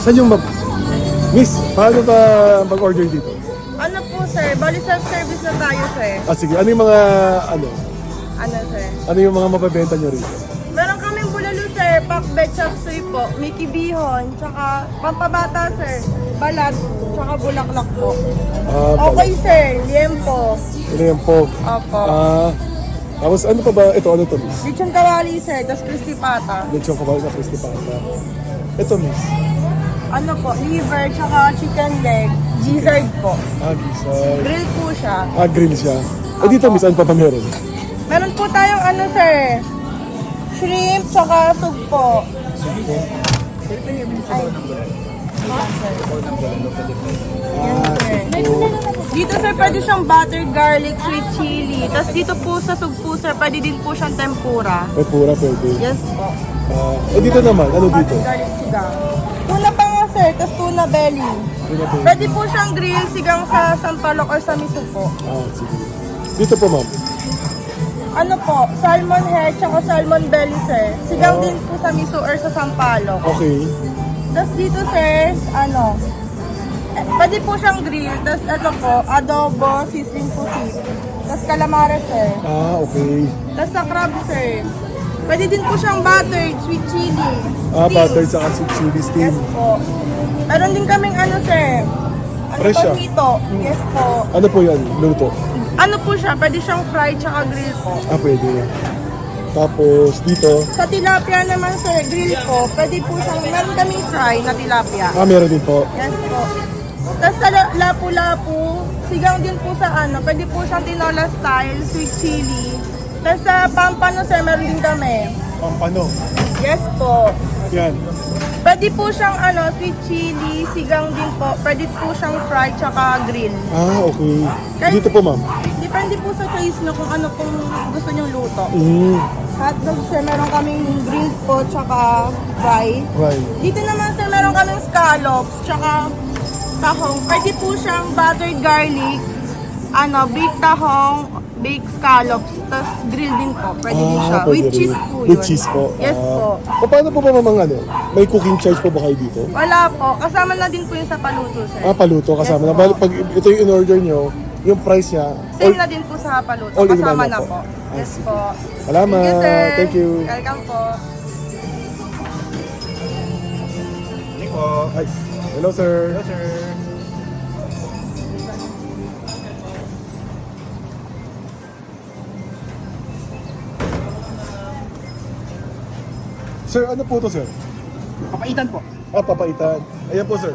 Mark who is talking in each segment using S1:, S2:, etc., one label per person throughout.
S1: Saan yung Miss, paano ba mag-order dito?
S2: Ano po sir, bali self-service na tayo sir.
S1: Sige, ano yung mga,
S2: Ano sir?
S1: ano yung mga mababenta nyo rito?
S2: Meron kaming bulalo sir, pakbet, chapsuy po, Mickey Bihon, tsaka pampabata sir, balat, tsaka bulaklak po. Okay sir, liempo.
S1: Ano yung po?
S2: Opo.
S1: Tapos ano pa ba? Ito, ano to, Miss?
S2: Lechon kawali sir, tas crispy pata.
S1: Lechon kabal na crispy pata. Ito, Miss.
S2: Ano po, liver, tsaka chicken leg, gizzard po.
S1: Gisay.
S2: Grill po siya.
S1: Grill siya. Dito, Miss, ano pa ba meron?
S2: Meron po tayong ano sir, shrimp, tsaka sugpo. Ay. Dito sir, pwede siyang buttered garlic, sweet chili. Tapos dito po sa sugpo sir, pwede din po siyang tempura.
S1: Pura, pwede.
S2: Yes po.
S1: Dito naman, ano dito?
S2: Buttered garlic sigang. Tuna pa nga sir, tapos tuna belly. Pwede po siyang grill, sigang sa sampalok or sa miso po.
S1: Sige. Dito po, ma'am.
S2: Ano po, salmon head, tsaka salmon belly sir. Sigang din po sa miso or sa sampalok.
S1: Okay.
S2: Tapos dito sir, pwede po siyang grill. Tapos ito po, adobo, sizzling pusit. Tapos calamari sir.
S1: Okay.
S2: Tapos sa crab sir, pwede din po siyang buttered, sweet chili. Steam.
S1: Buttered sa sweet chili steam.
S2: Yes po. Meron din kaming ano sir,
S1: Fresh siya?
S2: panghito. Yes po.
S1: Ano po yan? Luto?
S2: Ano po siya, pwede siyang fry tsaka grill po.
S1: Pwede. Tapos dito,
S2: Sa tilapia naman sir, grill po. Pwede po siyang, meron kaming fry na tilapia.
S1: meron din po.
S2: Yes po. Tapos sa lapu-lapu, sigang din po sa pwede po siyang tinola style, sweet chili. Tapos sa pampano sir, meron din kami.
S1: Pampano.
S2: Yes po.
S1: Yan.
S2: Pwede po siyang sweet chili, sigang din po. Pwede po siyang fry tsaka grill.
S1: Okay.
S2: Kahit-
S1: Dito po, ma'am.
S2: Depende po sa choice nyo kung ano pong gusto nyong luto. Hotdog sir, meron kaming grill po tsaka fry.
S1: Right.
S2: Dito naman sir, meron kaming scallops tsaka tahong. Pwede po siyang buttered garlic, baked tahong, baked scallops, tapos grill din po. Pwede din siya.
S1: Pwede
S2: With
S1: rin.
S2: cheese po yun.
S1: With cheese po.
S2: Yes po.
S1: Paano po ba mamang may cooking charge po ba kayo dito?
S2: Wala po. Kasama na din po yung sa paluto sir.
S1: Paluto kasama
S2: Yes
S1: na.
S2: po.
S1: Bali, pag ito yung in-order nyo, yung price niya,
S2: Same na din po sa paluto.
S1: all in
S2: Kasama
S1: one
S2: na
S1: na
S2: po.
S1: po.
S2: Yes po.
S1: Salamat.
S2: Thank you sir.
S1: Thank you.
S2: Welcome po.
S1: Ay, hello sir. Sir, ano po to sir?
S3: Papaitan po.
S1: Papaitan. Ayan po sir.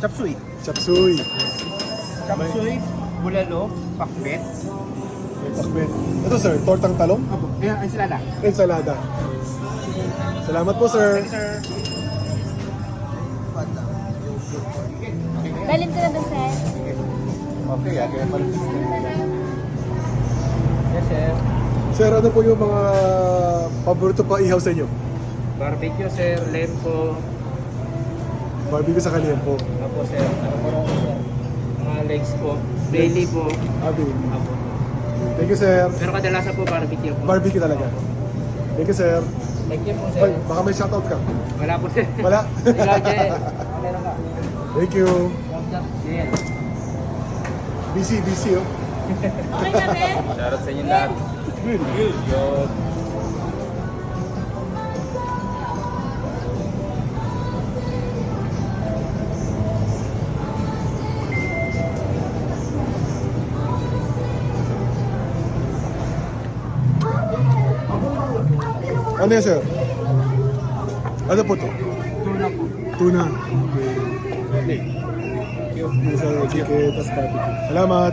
S3: Chapsuy.
S1: Chapsuy.
S3: Chapsuy, bulalo, pakbet.
S1: May pakbet. Ito sir, tortang talong.
S3: Opo. Ayan, ensalada.
S1: Ensalada. Salamat po sir.
S3: Sir.
S4: Dalhin ko na doon, sir.
S1: Okay, kaya pala.
S3: Yes, sir.
S1: Sir, ano po yung mga paborito pa ihaw sa inyo?
S3: Barbecue, sir. Lempo.
S1: Barbecue sa kaliyan po.
S3: Apo, sir. Ano po rin, sir? Mga legs po. Daily po.
S1: Baby.
S3: Apo.
S1: Thank you sir.
S3: Pero kadalasan po barbecue po.
S1: Barbecue talaga. Thank you sir.
S3: Thank you po,
S1: Ay,
S3: sir.
S1: baka may shoutout ka.
S3: Wala po, sir.
S1: Wala?
S3: Ilagay. Meron ka.
S1: Thank you.
S3: Yes.
S1: Busy oh.
S4: Okay na, sir?
S3: Shoutout sa inyo lahat.
S1: Good.
S3: Yun.
S1: Ano yan sir? Ano po to?
S3: Tuna po.
S1: Tuna. Okay. Tuna sa chicken, tas barbecue. Salamat.